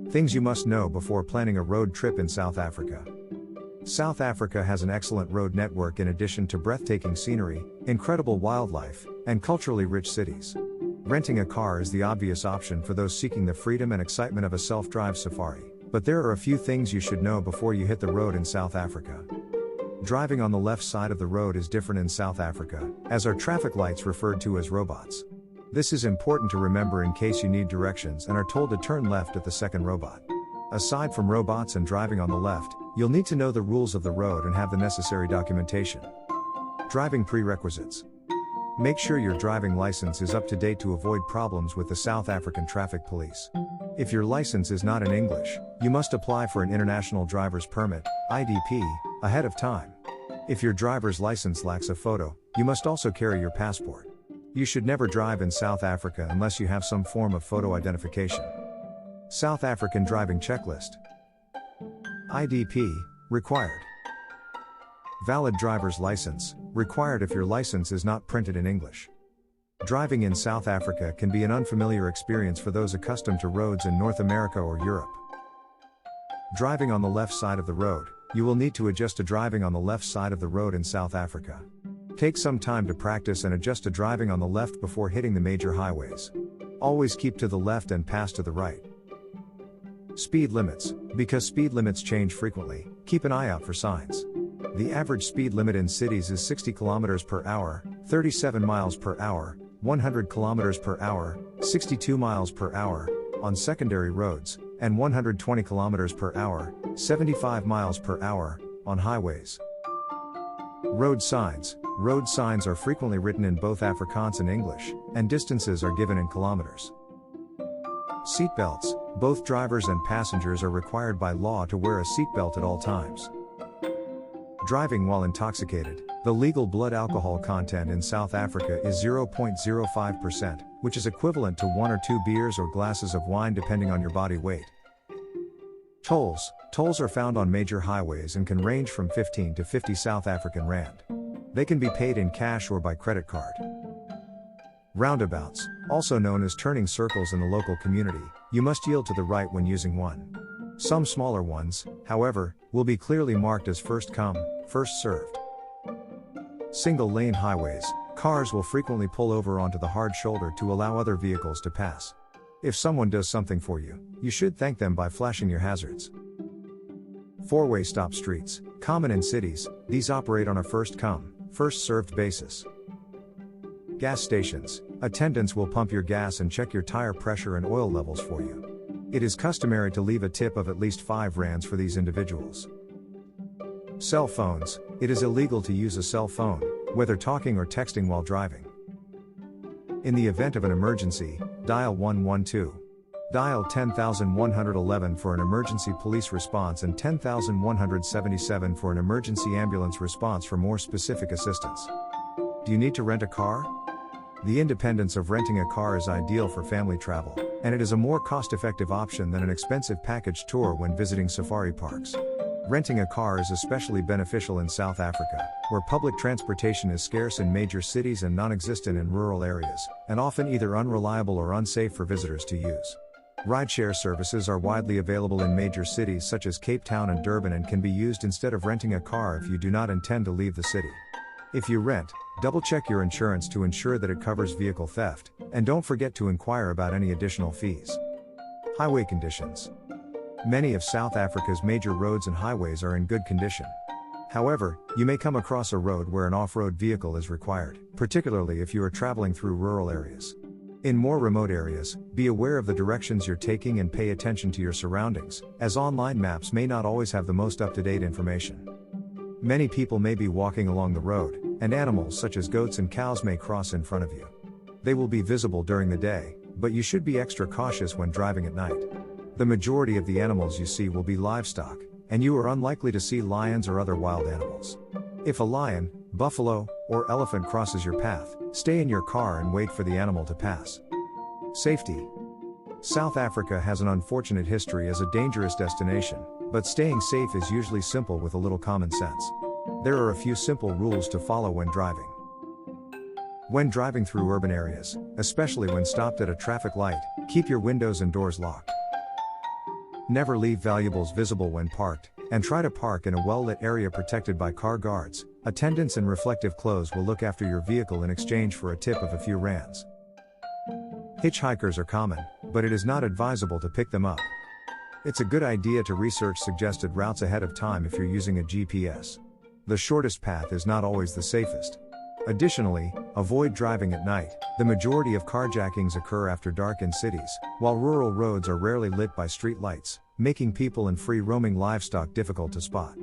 Things you must know before planning a road trip in South Africa. South Africa has an excellent road network in addition to breathtaking scenery, incredible wildlife, and culturally rich cities. Renting a car is the obvious option for those seeking the freedom and excitement of a self-drive safari, but there are a few things you should know before you hit the road in South Africa. Driving on the left side of the road is different in South Africa, as are traffic lights referred to as robots. This is important to remember in case you need directions and are told to turn left at the second robot. Aside from robots and driving on the left, you'll need to know the rules of the road and have the necessary documentation. Driving prerequisites. Make sure your driving license is up to date to avoid problems with the South African Traffic Police. If your license is not in English, you must apply for an International Driver's Permit, IDP, ahead of time. If your driver's license lacks a photo, you must also carry your passport. You should never drive in South Africa unless you have some form of photo identification. South African Driving Checklist. IDP, required. Valid driver's license, required if your license is not printed in English. Driving in South Africa can be an unfamiliar experience for those accustomed to roads in North America or Europe. Driving on the left side of the road, you will need to adjust to driving on the left side of the road in South Africa. Take some time to practice and adjust to driving on the left before hitting the major highways. Always keep to the left and pass to the right. Speed limits. Because speed limits change frequently, keep an eye out for signs. The average speed limit in cities is 60 km per hour, 37 miles per hour, 100 km per hour, 62 miles per hour, on secondary roads, and 120 km per hour, 75 miles per hour, on highways. Road signs. Road signs are frequently written in both Afrikaans and English, and distances are given in kilometers. Seatbelts. Both drivers and passengers are required by law to wear a seatbelt at all times. Driving while intoxicated. The legal blood alcohol content in South Africa is 0.05%, which is equivalent to 1 or 2 beers or glasses of wine depending on your body weight. Tolls. Tolls are found on major highways and can range from 15 to 50 South African rand. They can be paid in cash or by credit card. Roundabouts, also known as turning circles in the local community, you must yield to the right when using one. Some smaller ones, however, will be clearly marked as first come, first served. Single lane highways, cars will frequently pull over onto the hard shoulder to allow other vehicles to pass. If someone does something for you, you should thank them by flashing your hazards. Four-way stop streets, common in cities, these operate on a first come, first served basis. Gas stations, attendants will pump your gas and check your tire pressure and oil levels for you. It is customary to leave a tip of at least 5 rands for these individuals. Cell phones, it is illegal to use a cell phone, whether talking or texting while driving. In the event of an emergency, dial 112. Dial 10,111 for an emergency police response and 10,177 for an emergency ambulance response for more specific assistance. Do you need to rent a car? The independence of renting a car is ideal for family travel, and it is a more cost-effective option than an expensive package tour when visiting safari parks. Renting a car is especially beneficial in South Africa, where public transportation is scarce in major cities and non-existent in rural areas, and often either unreliable or unsafe for visitors to use. Rideshare services are widely available in major cities such as Cape Town and Durban and can be used instead of renting a car if you do not intend to leave the city. If you rent, double-check your insurance to ensure that it covers vehicle theft, and don't forget to inquire about any additional fees. Highway conditions. Many of South Africa's major roads and highways are in good condition. However, you may come across a road where an off-road vehicle is required, particularly if you are traveling through rural areas. In more remote areas, be aware of the directions you're taking and pay attention to your surroundings, as online maps may not always have the most up-to-date information. Many people may be walking along the road, and animals such as goats and cows may cross in front of you. They will be visible during the day, but you should be extra cautious when driving at night. The majority of the animals you see will be livestock, and you are unlikely to see lions or other wild animals. If a lion, buffalo, or elephant crosses your path, stay in your car and wait for the animal to pass. Safety. South Africa has an unfortunate history as a dangerous destination, but staying safe is usually simple with a little common sense. There are a few simple rules to follow when driving. When driving through urban areas, especially when stopped at a traffic light, keep your windows and doors locked. Never leave valuables visible when parked, and try to park in a well-lit area protected by car guards. Attendants in reflective clothes will look after your vehicle in exchange for a tip of a few rands. Hitchhikers are common, but it is not advisable to pick them up. It's a good idea to research suggested routes ahead of time if you're using a GPS. The shortest path is not always the safest. Additionally, avoid driving at night. The majority of carjackings occur after dark in cities, while rural roads are rarely lit by street lights, making people and free-roaming livestock difficult to spot.